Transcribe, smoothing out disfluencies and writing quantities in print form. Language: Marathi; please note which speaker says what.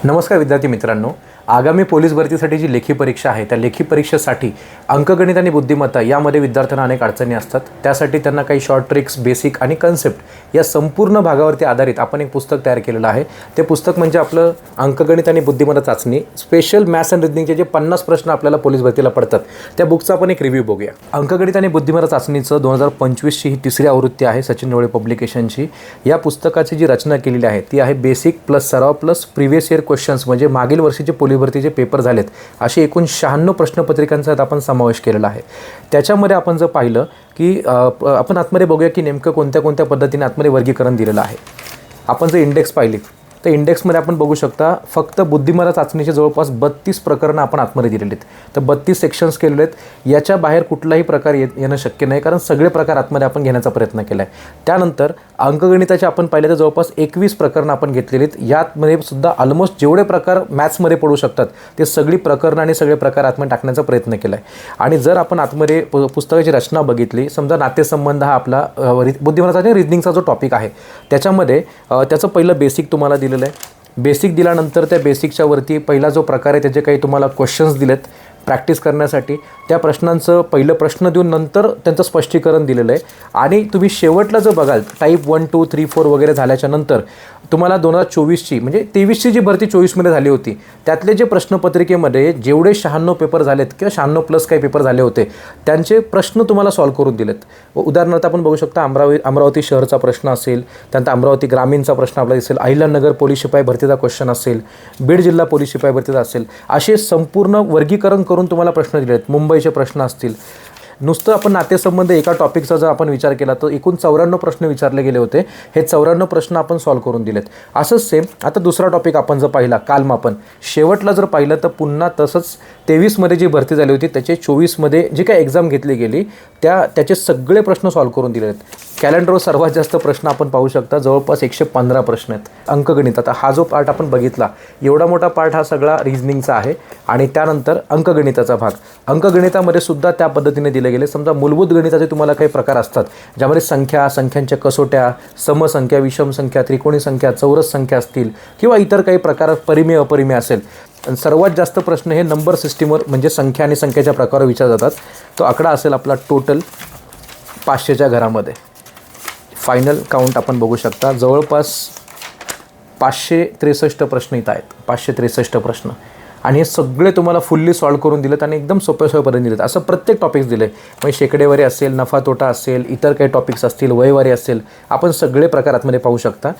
Speaker 1: नमस्कार विद्यार्थी मित्रांनो, आगामी पोलीस भरतीसाठी जी लेखी परीक्षा आहे त्या लेखी परीक्षेसाठी अंकगणित आणि बुद्धिमत्ता यामध्ये विद्यार्थ्यांना अनेक अडचणी असतात। त्यासाठी त्यांना काही शॉर्ट ट्रिक्स, बेसिक आणि कन्सेप्ट या संपूर्ण भागावरती आधारित आपण एक पुस्तक तयार केलेलं आहे। ते पुस्तक म्हणजे आपलं अंकगणित आणि बुद्धिमत्ता चाचणी स्पेशल मॅथ्स अँड रिजनिंगचे जे 50 प्रश्न आपल्याला पोलीस भरतीला पडतात त्या बुकचा आपण एक रिव्ह्यू बघूया। अंकगणित आणि बुद्धिमत्ता चाचणीचं 2025 ची ही तिसरी आवृत्ती आहे सचिन ढवळे पब्लिकेशनची। या पुस्तकाची जी रचना केलेली आहे ती आहे बेसिक प्लस सराव प्लस प्रिव्हियस इयर क्वेश्चन्स, म्हणजे मागील वर्षीचे पोलीस भरतीचे पेपर झालेत असे एकूण 96 प्रश्नपत्रिकांचा आपण समावेश केलेला आहे। त्याच्यामध्ये आपण जर पाहिलं की आपण आतमध्ये बघूया की नेमकं कोणत्या पद्धतीने आतमध्ये वर्गीकरण दिलेलं आहे। आपण जर इंडेक्स पाहिली तर इंडेक्समध्ये आपण बघू शकता फक्त बुद्धिमत्ता चाचणीचे जवळपास 32 प्रकरणं आपण आतमध्ये दिलेले आहेत। तर 32 सेक्शन्स केलेले आहेत। याच्या बाहेर कुठलाही प्रकार येणं शक्य नाही, कारण सगळे प्रकार आतमध्ये आपण घेण्याचा प्रयत्न केला आहे। त्यानंतर अंकगणिताचे आपण पाहिले तर जवळपास 21 प्रकरणं आपण घेतलेली आहेत। यामध्ये सुद्धा ऑलमोस्ट जेवढे प्रकार मॅथ्समध्ये पडू शकतात ते सगळी प्रकरणं आणि सगळे प्रकार आतमध्ये टाकण्याचा प्रयत्न केला आहे। आणि जर आपण आतमध्ये पुस्तकाची रचना बघितली, समजा नातेसंबंध हा आपला बुद्धिमत्ता आणि रिजनिंगचा जो टॉपिक आहे त्याच्यामध्ये त्याचं पहिलं बेसिक तुम्हाला दिलेलं आहे। बेसिक दिल्यानंतर त्या बेसिकच्या वरती पहिला जो प्रकार आहे त्याचे काही तुम्हाला क्वेश्चन्स दिलेत प्रॅक्टिस करण्यासाठी। त्या प्रश्नांचं पहिलं प्रश्न देऊन नंतर त्यांचं स्पष्टीकरण दिलेलं आहे। आणि तुम्ही शेवटला जर बघाल टाईप 1, 2, 3, 4 वगैरे झाल्याच्या नंतर तुम्हाला 2024ची म्हणजे 23ची जी भरती 24मध्ये झाली होती त्यातले जे प्रश्नपत्रिकेमध्ये जेवढे 96 पेपर झालेत किंवा 96 प्लस काही पेपर झाले होते त्यांचे प्रश्न तुम्हाला सॉल्व्ह करून दिलेत। उदाहरणार्थ आपण बघू शकता अमरावती शहरचा प्रश्न असेल, त्यानंतर अमरावती ग्रामीणचा प्रश्न आपला दिसेल, अहिल्यानगर पोलीस शिपाई भरतीचा क्वेश्चन असेल, बीड जिल्हा पोलीस शिपाई भरतीचा असेल, असे संपूर्ण वर्गीकरण करून तुम्हाला प्रश्न दिलेत। मुंबईचे प्रश्न असतील। नुसतं आपण नातेसंबंध एका टॉपिकचा जर आपण विचार केला तर एकूण 94 प्रश्न विचारले गेले होते। हे 94 प्रश्न आपण सॉल्व्ह करून दिलेत। असंच सेम आता दुसरा टॉपिक आपण जर पाहिला कालमापन, शेवटला जर पाहिलं तर पुन्हा तसंच 23मध्ये जी भरती झाली होती त्याचे 24मध्ये जी काही एक्झाम घेतली गेली त्याचे सगळे प्रश्न सॉल्व्ह करून दिले आहेत। कॅलेंडरवर सर्वात जास्त प्रश्न आपण पाहू शकता, जवळपास 115 प्रश्न आहेत। अंकगणित आता हा जो पार्ट आपण बघितला एवढा मोठा पार्ट हा सगळा रिजनिंगचा आहे। आणि त्यानंतर अंकगणिताचा भाग, अंकगणितामध्ये सुद्धा त्या पद्धतीने दिले गेले। समजा मूलभूत गणिताचे तुम्हाला काही प्रकार असतात ज्यामध्ये संख्यांच्या कसोट्या, समसंख्या, विषम संख्या, त्रिकोणी संख्या, चौरस संख्या असतील किंवा इतर काही प्रकार परिमेय अपरिमेय असेल। सर्वात जास्त प्रश्न हे नंबर सिस्टीमवर म्हणजे संख्या आणि संख्येच्या प्रकारावर विचारले जातात। तो आकडा असेल आपला टोटल 500च्या घरामध्ये। फायनल काउंट आपण बघू शकता जवळपास 563 प्रश्न इथं आहेत, 563 प्रश्न। आणि हे सगळे तुम्हाला फुल्ली सॉल्व्ह करून दिलेत आणि एकदम सोप्या पद्धतीने दिलेत। असं प्रत्येक टॉपिक्स दिले, म्हणजे शेकडेवारी असेल, नफा तोटा असेल, इतर काही टॉपिक्स असतील, वयवारी असेल, आपण सगळे प्रकार आतमध्ये पाहू शकता।